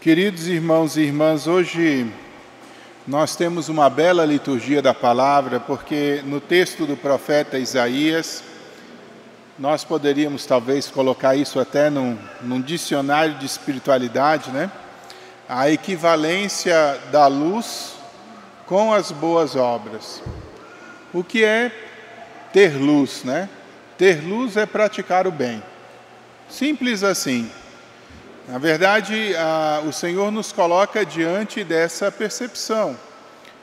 Queridos irmãos e irmãs, hoje nós temos uma bela liturgia da palavra, porque no texto do profeta Isaías, nós poderíamos talvez colocar isso até num dicionário de espiritualidade, né? A equivalência da luz com as boas obras. O que é ter luz, né? Ter luz é praticar o bem. Simples assim. Na verdade, o Senhor nos coloca diante dessa percepção,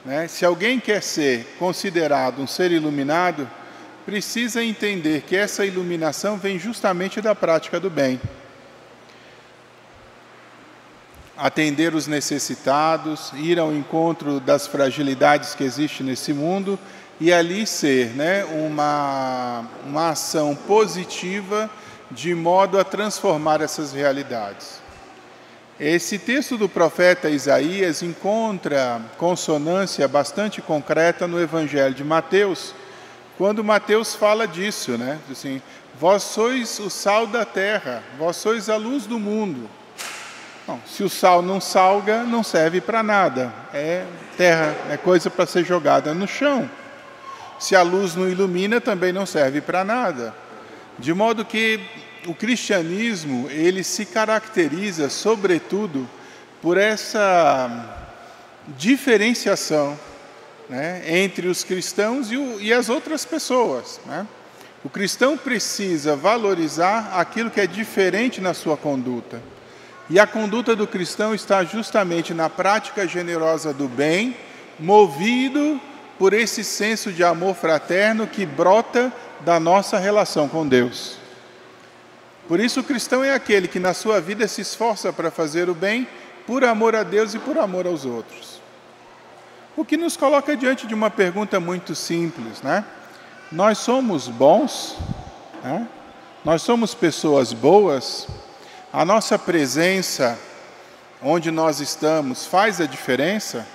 né? Se alguém quer ser considerado um ser iluminado, precisa entender que essa iluminação vem justamente da prática do bem. Atender os necessitados, ir ao encontro das fragilidades que existem nesse mundo e ali ser, né, uma ação positiva de modo a transformar essas realidades. Esse texto do profeta Isaías encontra consonância bastante concreta no Evangelho de Mateus, quando Mateus fala disso, né? Assim, vós sois o sal da terra, vós sois a luz do mundo. Bom, se o sal não salga, não serve para nada, é terra, é coisa para ser jogada no chão. Se a luz não ilumina, também não serve para nada. De modo que o cristianismo, ele se caracteriza, sobretudo, por essa diferenciação, né, entre os cristãos e as outras pessoas, né? O cristão precisa valorizar aquilo que é diferente na sua conduta. E a conduta do cristão está justamente na prática generosa do bem, movido por esse senso de amor fraterno que brota da nossa relação com Deus. Por isso o cristão é aquele que na sua vida se esforça para fazer o bem por amor a Deus e por amor aos outros. O que nos coloca diante de uma pergunta muito simples, né? Nós somos bons? Né? Nós somos pessoas boas? A nossa presença onde nós estamos faz a diferença?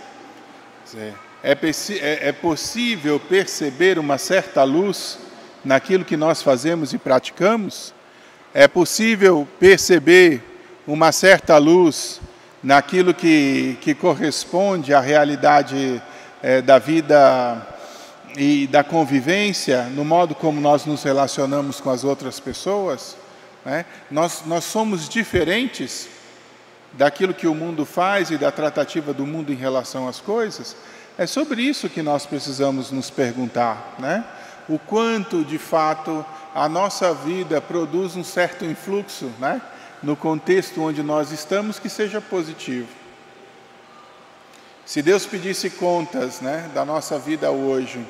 É possível perceber uma certa luz naquilo que nós fazemos e praticamos? É possível perceber uma certa luz naquilo que corresponde à realidade da vida e da convivência, no modo como nós nos relacionamos com as outras pessoas? Né? Nós somos diferentes daquilo que o mundo faz e da tratativa do mundo em relação às coisas? É sobre isso que nós precisamos nos perguntar, né? O quanto, de fato, a nossa vida produz um certo influxo, né, no contexto onde nós estamos, que seja positivo. Se Deus pedisse contas, né, da nossa vida hoje,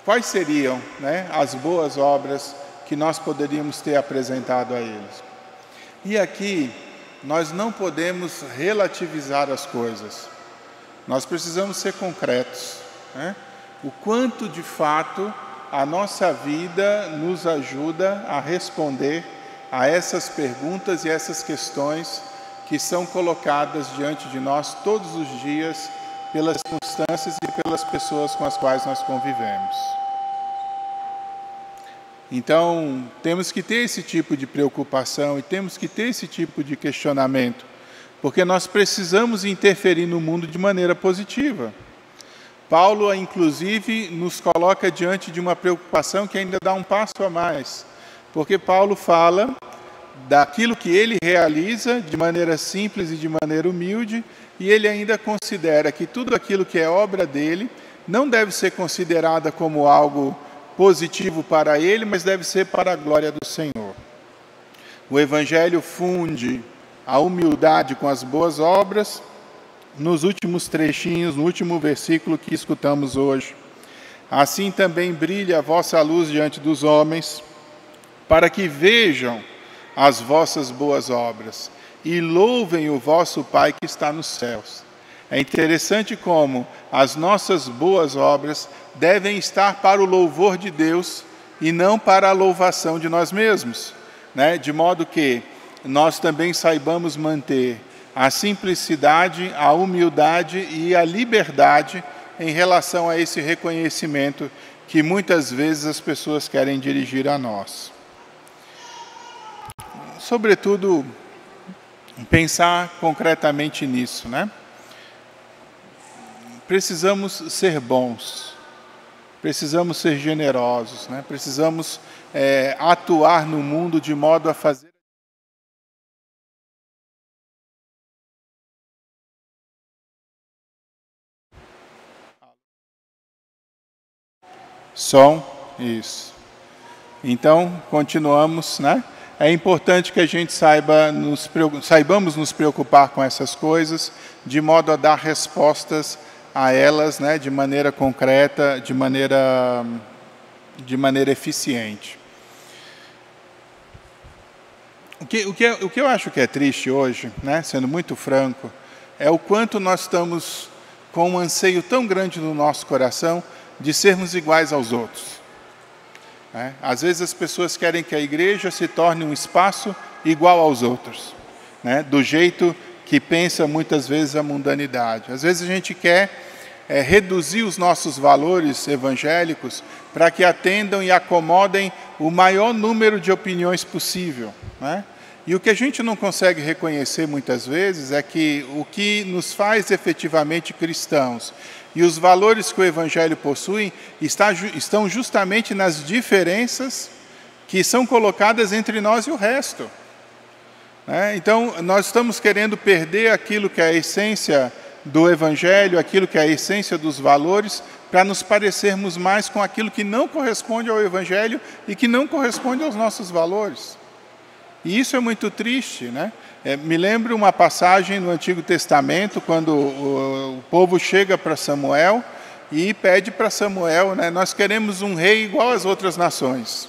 quais seriam, né, as boas obras que nós poderíamos ter apresentado a eles? E aqui, nós não podemos relativizar as coisas. Nós precisamos ser concretos, né? O quanto, de fato, a nossa vida nos ajuda a responder a essas perguntas e essas questões que são colocadas diante de nós todos os dias pelas circunstâncias e pelas pessoas com as quais nós convivemos. Então, temos que ter esse tipo de preocupação e temos que ter esse tipo de questionamento, porque nós precisamos interferir no mundo de maneira positiva. Paulo, inclusive, nos coloca diante de uma preocupação que ainda dá um passo a mais, porque Paulo fala daquilo que ele realiza de maneira simples e de maneira humilde, e ele ainda considera que tudo aquilo que é obra dele não deve ser considerada como algo positivo para ele, mas deve ser para a glória do Senhor. O Evangelho funde a humildade com as boas obras, nos últimos trechinhos, no último versículo que escutamos hoje. Assim também brilha a vossa luz diante dos homens, para que vejam as vossas boas obras e louvem o vosso Pai que está nos céus. É interessante como as nossas boas obras devem estar para o louvor de Deus e não para a louvação de nós mesmos, né? De modo que nós também saibamos manter a simplicidade, a humildade e a liberdade em relação a esse reconhecimento que muitas vezes as pessoas querem dirigir a nós. Sobretudo, pensar concretamente nisso, né? Precisamos ser bons, precisamos ser generosos, né? Precisamos atuar no mundo de modo a fazer som, isso. Então, continuamos, né? É importante que a gente saibamos nos preocupar com essas coisas, de modo a dar respostas a elas, né, de maneira concreta, de maneira eficiente. O que eu acho que é triste hoje, né, sendo muito franco, é o quanto nós estamos com um anseio tão grande no nosso coração de sermos iguais aos outros. Às vezes as pessoas querem que a igreja se torne um espaço igual aos outros, né, do jeito que pensa muitas vezes a mundanidade. Às vezes a gente quer reduzir os nossos valores evangélicos para que atendam e acomodem o maior número de opiniões possível, né? E o que a gente não consegue reconhecer muitas vezes é que o que nos faz efetivamente cristãos e os valores que o Evangelho possui estão justamente nas diferenças que são colocadas entre nós e o resto. Então, nós estamos querendo perder aquilo que é a essência do Evangelho, aquilo que é a essência dos valores, para nos parecermos mais com aquilo que não corresponde ao Evangelho e que não corresponde aos nossos valores. E isso é muito triste, né? Me lembro uma passagem no Antigo Testamento, quando o povo chega para Samuel e pede para Samuel, né, nós queremos um rei igual às outras nações.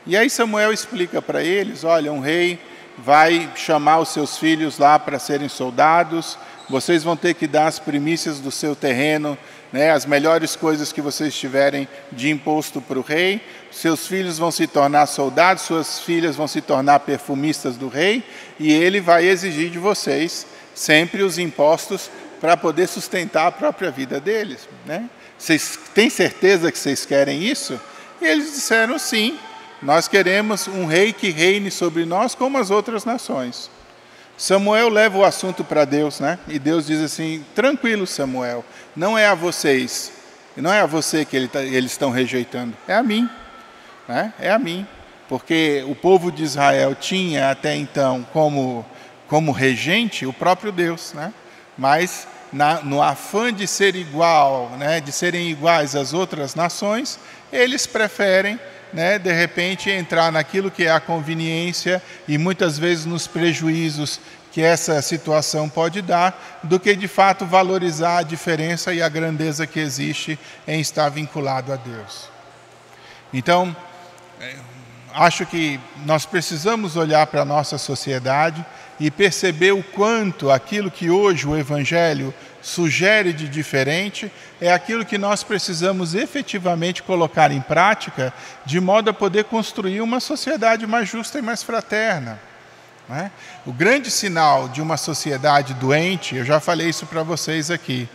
E aí Samuel explica para eles, olha, um rei vai chamar os seus filhos lá para serem soldados, vocês vão ter que dar as primícias do seu terreno, né, as melhores coisas que vocês tiverem de imposto para o rei, seus filhos vão se tornar soldados, suas filhas vão se tornar perfumistas do rei, e ele vai exigir de vocês sempre os impostos para poder sustentar a própria vida deles, né? Vocês têm certeza que vocês querem isso? E eles disseram sim, nós queremos um rei que reine sobre nós como as outras nações. Samuel leva o assunto para Deus, né? E Deus diz assim, tranquilo Samuel, não é a vocês, não é a você que eles estão rejeitando, é a mim, né? É a mim, porque o povo de Israel tinha até então como regente o próprio Deus, né? Mas no afã de ser igual, né, de serem iguais às outras nações, eles preferem, né, de repente entrar naquilo que é a conveniência e muitas vezes nos prejuízos que essa situação pode dar, do que de fato valorizar a diferença e a grandeza que existe em estar vinculado a Deus. Então, acho que nós precisamos olhar para a nossa sociedade e perceber o quanto aquilo que hoje o Evangelho sugere de diferente é aquilo que nós precisamos efetivamente colocar em prática de modo a poder construir uma sociedade mais justa e mais fraterna, né? O grande sinal de uma sociedade doente, eu já falei isso para vocês aqui,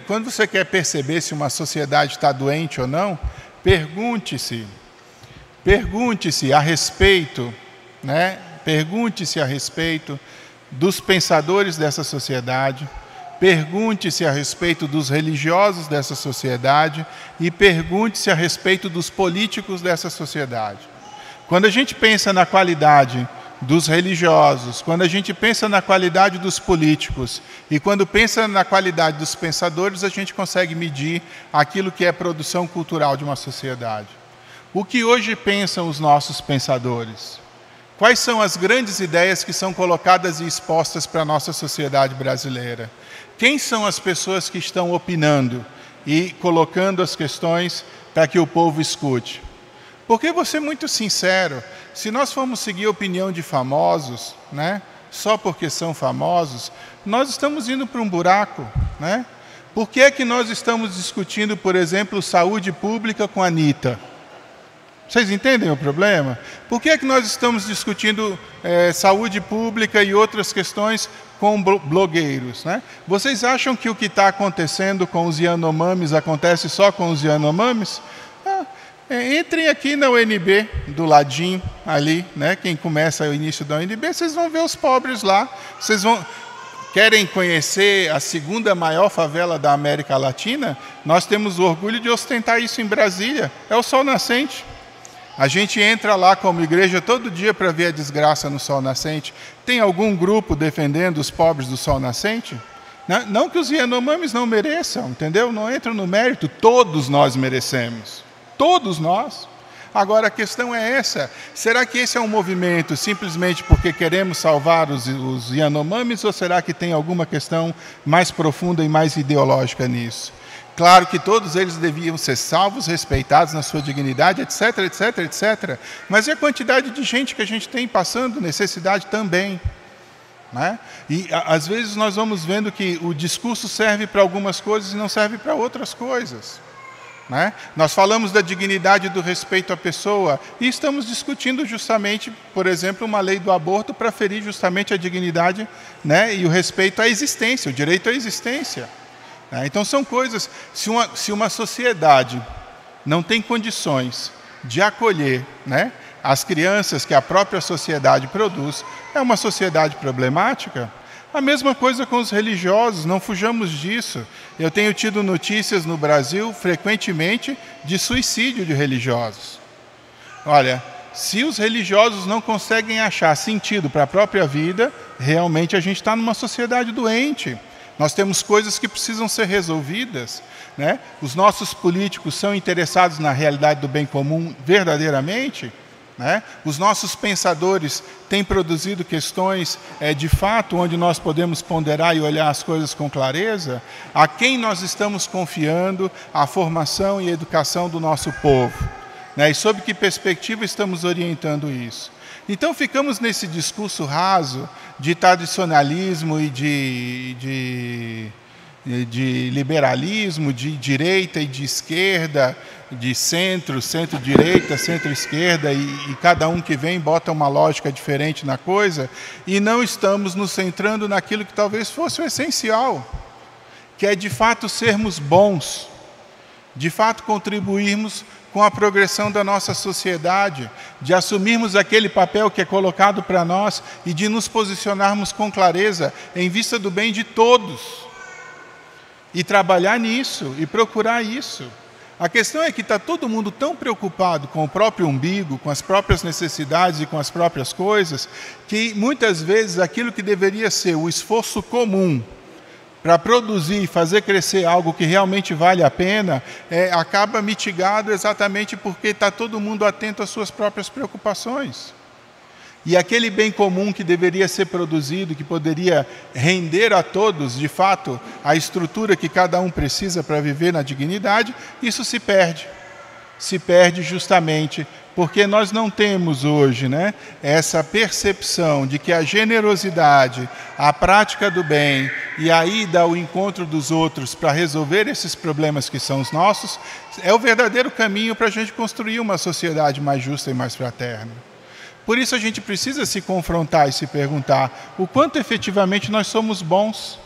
quando você quer perceber se uma sociedade está doente ou não, pergunte-se a respeito, né? Pergunte-se a respeito dos pensadores dessa sociedade, pergunte-se a respeito dos religiosos dessa sociedade e pergunte-se a respeito dos políticos dessa sociedade. Quando a gente pensa na qualidade dos religiosos, quando a gente pensa na qualidade dos políticos e quando pensa na qualidade dos pensadores, a gente consegue medir aquilo que é produção cultural de uma sociedade. O que hoje pensam os nossos pensadores? Quais são as grandes ideias que são colocadas e expostas para a nossa sociedade brasileira? Quem são as pessoas que estão opinando e colocando as questões para que o povo escute? Porque vou ser muito sincero, se nós formos seguir a opinião de famosos, né, só porque são famosos, nós estamos indo para um buraco, né? Por que é que nós estamos discutindo, por exemplo, saúde pública com a Anitta? Vocês entendem o problema? Por que é que nós estamos discutindo saúde pública e outras questões com blogueiros, né? Vocês acham que o que está acontecendo com os Yanomamis acontece só com os Yanomamis? Entrem aqui na UNB, do ladinho, ali, né? Quem começa o início da UNB, vocês vão ver os pobres lá. Querem conhecer a segunda maior favela da América Latina? Nós temos o orgulho de ostentar isso em Brasília. É o Sol Nascente. A gente entra lá como igreja todo dia para ver a desgraça no Sol Nascente. Tem algum grupo defendendo os pobres do Sol Nascente? Não que os Yanomamis não mereçam, entendeu? Não entra no mérito. Todos nós merecemos. Todos nós. Agora, a questão é essa. Será que esse é um movimento simplesmente porque queremos salvar os Yanomamis ou será que tem alguma questão mais profunda e mais ideológica nisso? Claro que todos eles deviam ser salvos, respeitados na sua dignidade, etc, etc, etc. Mas e a quantidade de gente que a gente tem passando necessidade também? Né? E às vezes nós vamos vendo que o discurso serve para algumas coisas e não serve para outras coisas. Né? Nós falamos da dignidade e do respeito à pessoa e estamos discutindo justamente, por exemplo, uma lei do aborto para ferir justamente a dignidade, né, e o respeito à existência, o direito à existência. Né? Então são coisas, se uma sociedade não tem condições de acolher, né, as crianças que a própria sociedade produz, é uma sociedade problemática. A mesma coisa com os religiosos, não fujamos disso. Eu tenho tido notícias no Brasil, frequentemente, de suicídio de religiosos. Olha, se os religiosos não conseguem achar sentido para a própria vida, realmente a gente está numa sociedade doente. Nós temos coisas que precisam ser resolvidas. Né? Os nossos políticos são interessados na realidade do bem comum verdadeiramente? Né? Os nossos pensadores têm produzido questões, de fato, onde nós podemos ponderar e olhar as coisas com clareza? A quem nós estamos confiando a formação e a educação do nosso povo? Né? E sob que perspectiva estamos orientando isso? Então ficamos nesse discurso raso de tradicionalismo e de liberalismo, de direita e de esquerda, de centro, centro-direita, centro-esquerda, e cada um que vem bota uma lógica diferente na coisa, e não estamos nos centrando naquilo que talvez fosse o essencial, que é de fato sermos bons, de fato contribuirmos com a progressão da nossa sociedade, de assumirmos aquele papel que é colocado para nós e de nos posicionarmos com clareza em vista do bem de todos. E trabalhar nisso, e procurar isso. A questão é que está todo mundo tão preocupado com o próprio umbigo, com as próprias necessidades e com as próprias coisas, que muitas vezes aquilo que deveria ser o esforço comum para produzir e fazer crescer algo que realmente vale a pena, acaba mitigado exatamente porque está todo mundo atento às suas próprias preocupações. E aquele bem comum que deveria ser produzido, que poderia render a todos, de fato, a estrutura que cada um precisa para viver na dignidade, isso se perde. Se perde justamente porque nós não temos hoje, né, essa percepção de que a generosidade, a prática do bem e a ida ao encontro dos outros para resolver esses problemas que são os nossos, é o verdadeiro caminho para a gente construir uma sociedade mais justa e mais fraterna. Por isso a gente precisa se confrontar e se perguntar o quanto efetivamente nós somos bons,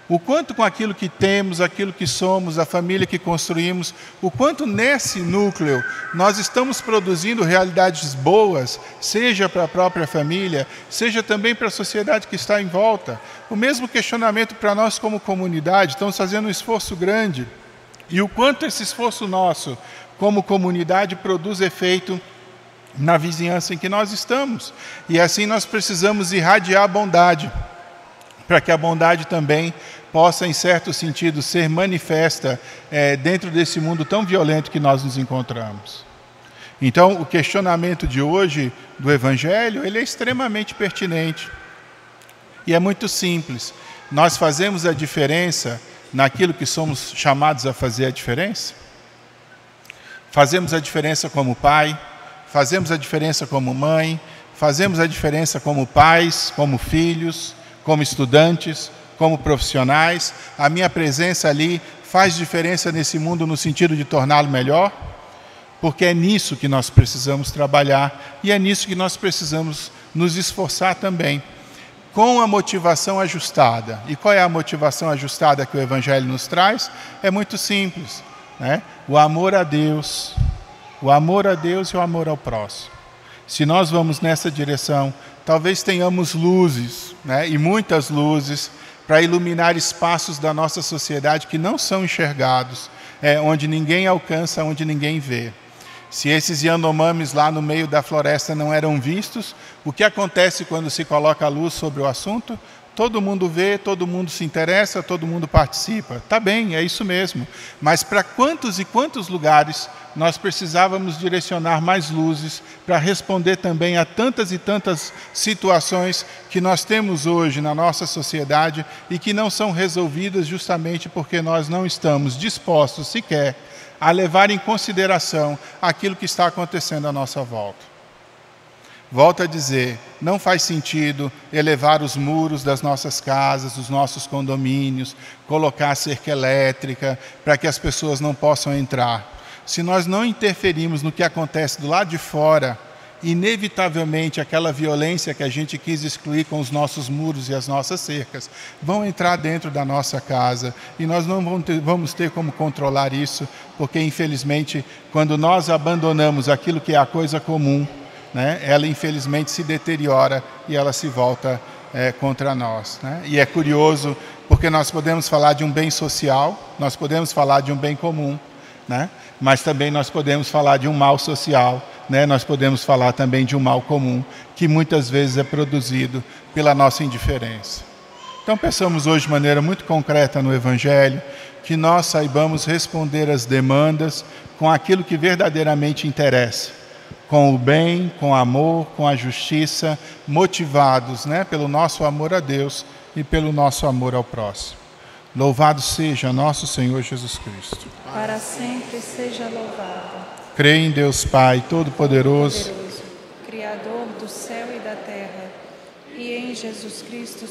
o quanto com aquilo que temos, aquilo que somos, a família que construímos, o quanto nesse núcleo nós estamos produzindo realidades boas, seja para a própria família, seja também para a sociedade que está em volta. O mesmo questionamento para nós como comunidade, estamos fazendo um esforço grande, e o quanto esse esforço nosso como comunidade produz efeito na vizinhança em que nós estamos. E assim nós precisamos irradiar a bondade, para que a bondade também possa, em certo sentido, ser manifesta dentro desse mundo tão violento que nós nos encontramos. Então, o questionamento de hoje do Evangelho, ele é extremamente pertinente. E é muito simples. Nós fazemos a diferença naquilo que somos chamados a fazer a diferença? Fazemos a diferença como pai, fazemos a diferença como mãe, fazemos a diferença como pais, como filhos, como estudantes, como profissionais. A minha presença ali faz diferença nesse mundo no sentido de torná-lo melhor? Porque é nisso que nós precisamos trabalhar e é nisso que nós precisamos nos esforçar também, com a motivação ajustada. E qual é a motivação ajustada que o Evangelho nos traz? É muito simples, né? O amor a Deus, o amor a Deus e o amor ao próximo. Se nós vamos nessa direção, talvez tenhamos luzes, né, e muitas luzes, para iluminar espaços da nossa sociedade que não são enxergados, onde ninguém alcança, onde ninguém vê. Se esses Yanomamis lá no meio da floresta não eram vistos, o que acontece quando se coloca a luz sobre o assunto? Todo mundo vê, todo mundo se interessa, todo mundo participa. Tá bem, é isso mesmo. Mas para quantos e quantos lugares nós precisávamos direcionar mais luzes para responder também a tantas e tantas situações que nós temos hoje na nossa sociedade e que não são resolvidas justamente porque nós não estamos dispostos sequer a levar em consideração aquilo que está acontecendo à nossa volta. Volto a dizer, não faz sentido elevar os muros das nossas casas, dos nossos condomínios, colocar cerca elétrica para que as pessoas não possam entrar. Se nós não interferirmos no que acontece do lado de fora, inevitavelmente aquela violência que a gente quis excluir com os nossos muros e as nossas cercas, vão entrar dentro da nossa casa e nós não vamos ter como controlar isso, porque infelizmente quando nós abandonamos aquilo que é a coisa comum, né, ela infelizmente se deteriora e ela se volta contra nós, né? E é curioso porque nós podemos falar de um bem social, nós podemos falar de um bem comum, né? Mas também nós podemos falar de um mal social, né? Nós podemos falar também de um mal comum, que muitas vezes é produzido pela nossa indiferença. Então pensamos hoje de maneira muito concreta no Evangelho, que nós saibamos responder às demandas com aquilo que verdadeiramente interessa, com o bem, com o amor, com a justiça, motivados, né, pelo nosso amor a Deus e pelo nosso amor ao próximo. Louvado seja nosso Senhor Jesus Cristo. Para sempre seja louvado. Creio em Deus Pai Todo-Poderoso, Criador do céu e da terra, e em Jesus Cristo,